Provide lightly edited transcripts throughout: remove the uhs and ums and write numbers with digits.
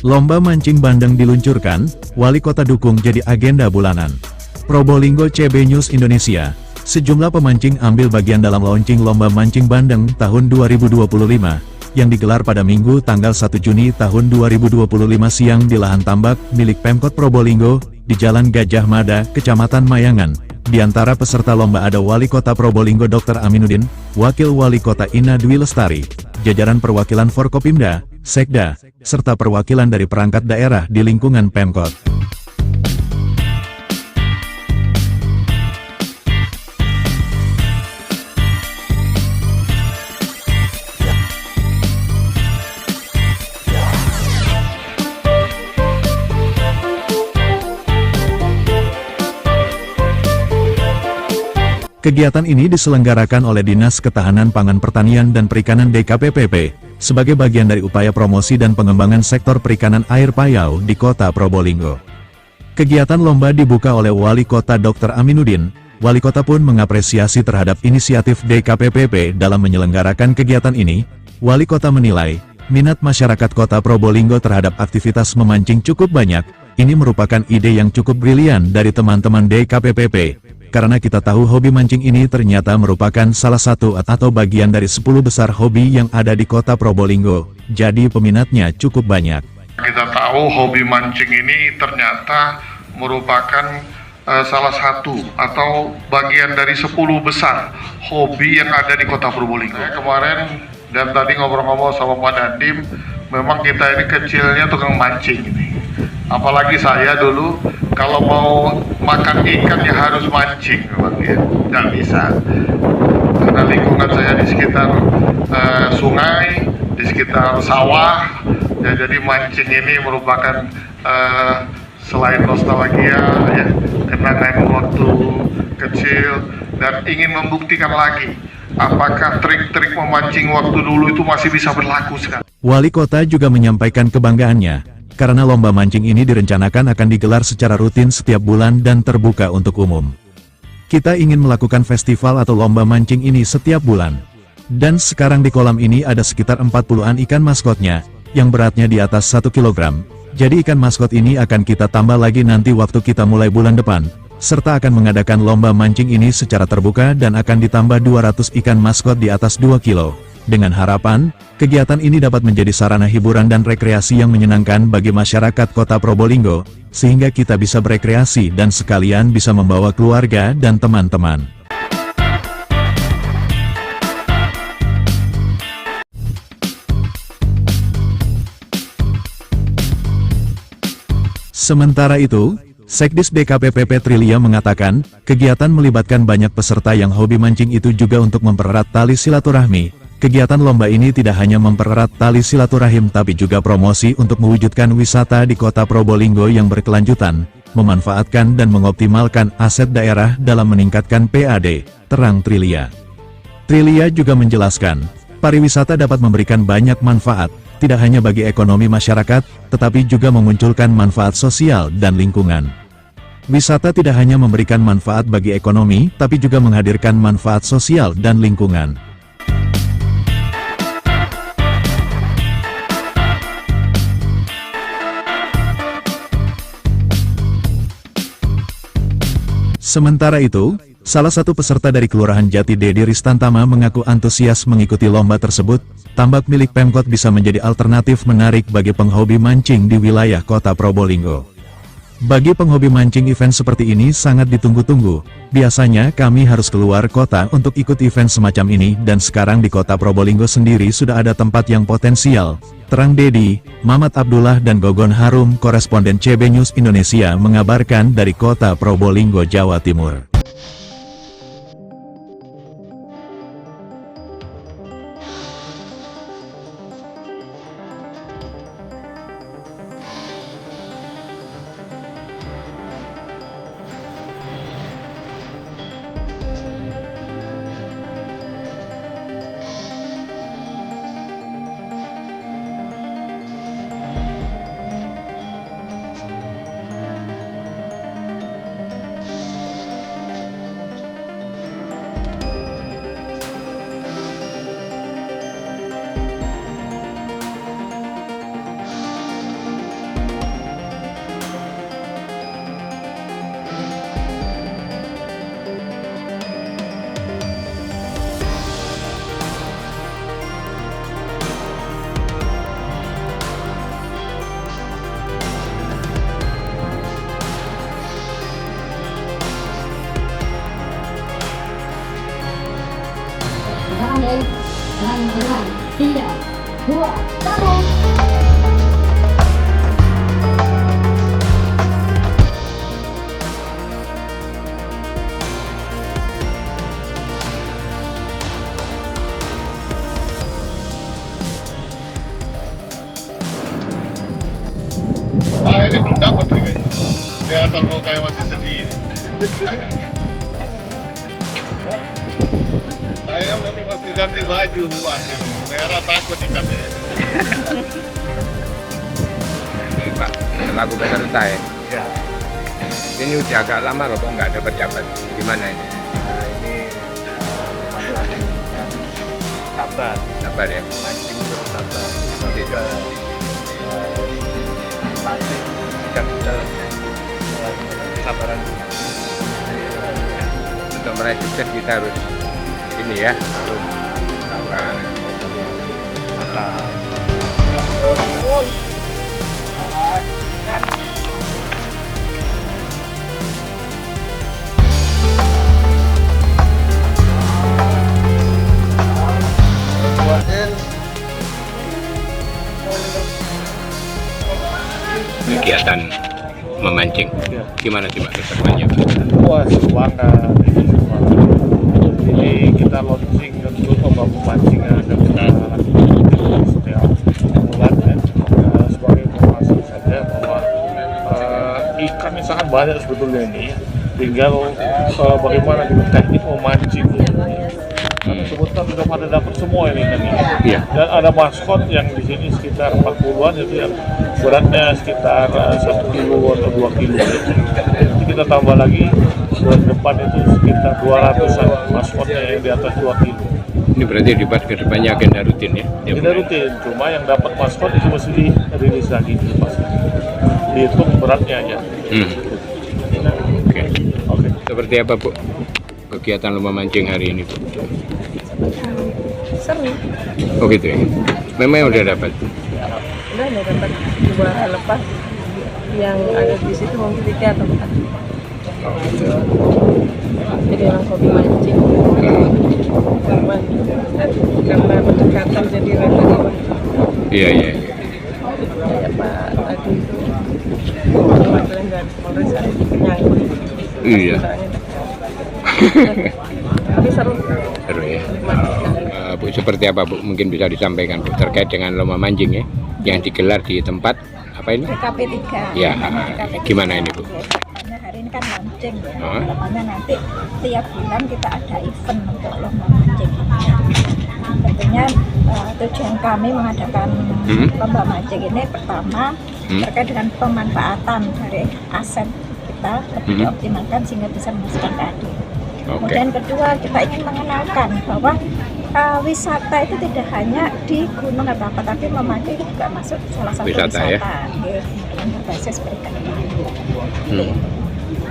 Lomba mancing bandeng diluncurkan, Wali Kota dukung jadi agenda bulanan. Probolinggo CB News Indonesia, sejumlah pemancing ambil bagian dalam launching Lomba Mancing Bandeng tahun 2025, yang digelar pada Minggu tanggal 1 Juni tahun 2025 siang di lahan tambak milik Pemkot Probolinggo, di Jalan Gajah Mada, Kecamatan Mayangan. Di antara peserta lomba ada Wali Kota Probolinggo Dr. Aminuddin, Wakil Wali Kota Ina Dwi Lestari, jajaran perwakilan Forkopimda, Sekda, serta perwakilan dari perangkat daerah di lingkungan Pemkot. Kegiatan ini diselenggarakan oleh Dinas Ketahanan Pangan Pertanian dan Perikanan DKPPP, sebagai bagian dari upaya promosi dan pengembangan sektor perikanan air payau di Kota Probolinggo. Kegiatan lomba dibuka oleh Wali Kota Dr. Aminuddin. Wali Kota pun mengapresiasi terhadap inisiatif DKPPP dalam menyelenggarakan kegiatan ini. Wali Kota menilai, minat masyarakat Kota Probolinggo terhadap aktivitas memancing cukup banyak. Ini merupakan ide yang cukup brilian dari teman-teman DKPPP. Karena kita tahu hobi mancing ini ternyata merupakan salah satu atau bagian dari 10 besar hobi yang ada di Kota Probolinggo, jadi peminatnya cukup banyak. Kita tahu hobi mancing ini ternyata merupakan salah satu atau bagian dari 10 besar hobi yang ada di Kota Probolinggo. Kemarin dan tadi ngobrol-ngobrol sama Pak Dandim, memang kita ini kecilnya tukang mancing ini. Apalagi saya dulu, kalau mau makan ikan ya harus mancing, ya. Nggak bisa. Karena lingkungan saya di sekitar sungai, di sekitar sawah, ya, jadi mancing ini merupakan selain nostalgia, ya, kenangan waktu kecil, dan ingin membuktikan lagi apakah trik-trik memancing waktu dulu itu masih bisa berlaku sekarang. Wali Kota juga menyampaikan kebanggaannya, karena lomba mancing ini direncanakan akan digelar secara rutin setiap bulan dan terbuka untuk umum. Kita ingin melakukan festival atau lomba mancing ini setiap bulan. Dan sekarang di kolam ini ada sekitar 40-an ikan maskotnya, yang beratnya di atas 1 kg. Jadi ikan maskot ini akan kita tambah lagi nanti waktu kita mulai bulan depan, serta akan mengadakan lomba mancing ini secara terbuka dan akan ditambah 200 ikan maskot di atas 2 kilo. Dengan harapan, kegiatan ini dapat menjadi sarana hiburan dan rekreasi yang menyenangkan bagi masyarakat Kota Probolinggo, sehingga kita bisa berekreasi dan sekalian bisa membawa keluarga dan teman-teman. Sementara itu, Sekdis DKPPP Trilia mengatakan, kegiatan melibatkan banyak peserta yang hobi mancing itu juga untuk mempererat tali silaturahmi. Kegiatan lomba ini tidak hanya mempererat tali silaturahim tapi juga promosi untuk mewujudkan wisata di Kota Probolinggo yang berkelanjutan, memanfaatkan dan mengoptimalkan aset daerah dalam meningkatkan PAD, terang Trilia. Trilia juga menjelaskan, pariwisata dapat memberikan banyak manfaat, tidak hanya bagi ekonomi masyarakat, tetapi juga memunculkan manfaat sosial dan lingkungan. Wisata tidak hanya memberikan manfaat bagi ekonomi, tapi juga menghadirkan manfaat sosial dan lingkungan. Sementara itu, salah satu peserta dari Kelurahan Jati Dedi Ristantama mengaku antusias mengikuti lomba tersebut. Tambak milik Pemkot bisa menjadi alternatif menarik bagi penghobi mancing di wilayah Kota Probolinggo. Bagi penghobi mancing, event seperti ini sangat ditunggu-tunggu. Biasanya kami harus keluar kota untuk ikut event semacam ini dan sekarang di Kota Probolinggo sendiri sudah ada tempat yang potensial. Terang Dedi, Mamat Abdullah dan Gogon Harum, koresponden CB News Indonesia mengabarkan dari Kota Probolinggo, Jawa Timur. terakhir dengan hitungan 3, 2, 1. Ini belum dapat nih. Kelihatan kok kayak masih sedih. Saya masih ganti baju, merah takut ikannya. Pak, selaku benar saya. Ya. Ini udah agak lama loh kok nggak dapat dapat. Gimana ini? Nah, ini masalah yang sabar, Sabar ya. mancing terus sabar. Oke, Kita latih ikan kita kesabaran dulu. Untuk meraih sukses kita harus ini ya, harus sabar. Mantap. Kegiatan memancing. Gimana sih Pak keseruannya? Wah, semangat ini semangat. Jadi kita launching untuk membangun mancing yang akan kita lakukan setiap bulan ya. Sebagai informasi saja bahwa ikannya sangat banyak sebetulnya ini. Tinggal bagaimana kita teknik memancing ini. Karena sebetulnya sudah pada dapat semua ini kan ya. Iya. Dan ada maskot yang di sini sekitar 40-an itu yang beratnya sekitar 1 kilo atau 2 kilo. Nanti kita tambah lagi bulan depan itu sekitar 200-an maskotnya yang di atas 2 kilo. Ini berarti di pas kedepannya agenda rutin ya? Tiap Kita bulan? rutin, cuma yang dapat maskot itu mesti dirilis lagi pasti. Dihitung beratnya aja. Oke. Oke. Seperti apa Bu kegiatan lomba mancing hari ini Bu? Seru, Oh gitu ya? Memang udah dapat? udah dapat 2 lepas yang ada di situ mungkin 3 atau 4. Jadi memang hobi mancing. Cuman karena berdekatan jadi rada Iya. kayak Pak tadi itu perwakilan dari Polres hari ini nyangkut. Iya. Tapi seru. Seru ya. Bu, seperti apa Bu? Mungkin bisa disampaikan Bu terkait dengan lomba mancing ya yang digelar di tempat apa ini? DKP 3. Ya, gimana ini Bu? Harapannya hari ini kan launching ya. Ah. Harapannya nanti tiap bulan kita ada event untuk lomba mancing ini. Tentunya tujuan kami mengadakan lomba mancing ini pertama terkait dengan pemanfaatan dari aset kita lebih dioptimalkan sehingga bisa menghasilkan keadilan. Kemudian kedua kita ingin mengenalkan bahwa wisata itu tidak hanya di gunung atau apa, tapi memancing itu juga masuk salah satu wisata ya? Dengan berbasis perikanan.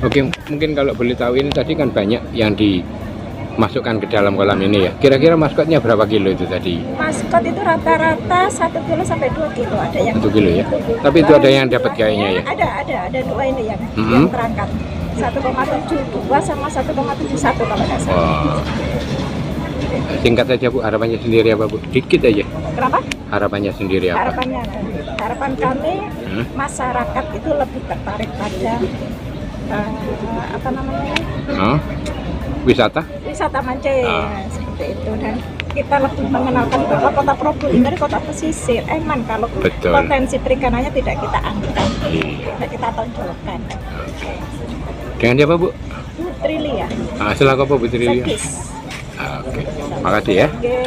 Oke, mungkin kalau boleh tahu ini tadi kan banyak yang dimasukkan ke dalam kolam ini ya. Kira-kira maskotnya berapa kilo itu tadi? Maskot itu rata-rata 1 kilo sampai 2 kilo. Ada yang 1 kilo ya? Tapi itu ada yang dapat kayaknya ya? Ada 2 ini yang terangkat. 1,72 sama 1,71 kalau nggak salah. Wow. Singkat saja Bu, harapannya sendiri apa Bu? Dikit aja. Kenapa? Harapannya sendiri apa? Harapan kami masyarakat itu lebih tertarik pada apa namanya? Wisata? Wisata mancing seperti itu, dan kita lebih mengenalkan bahwa kota Probolinggo ini kota pesisir. Eman kalau Betul. potensi perikanannya tidak kita angkat, tidak kita tonjolkan. Dengan siapa Bu? Trilia. Selaku apa Bu Trilia? Sekis. Oke, makasih ya. Oke.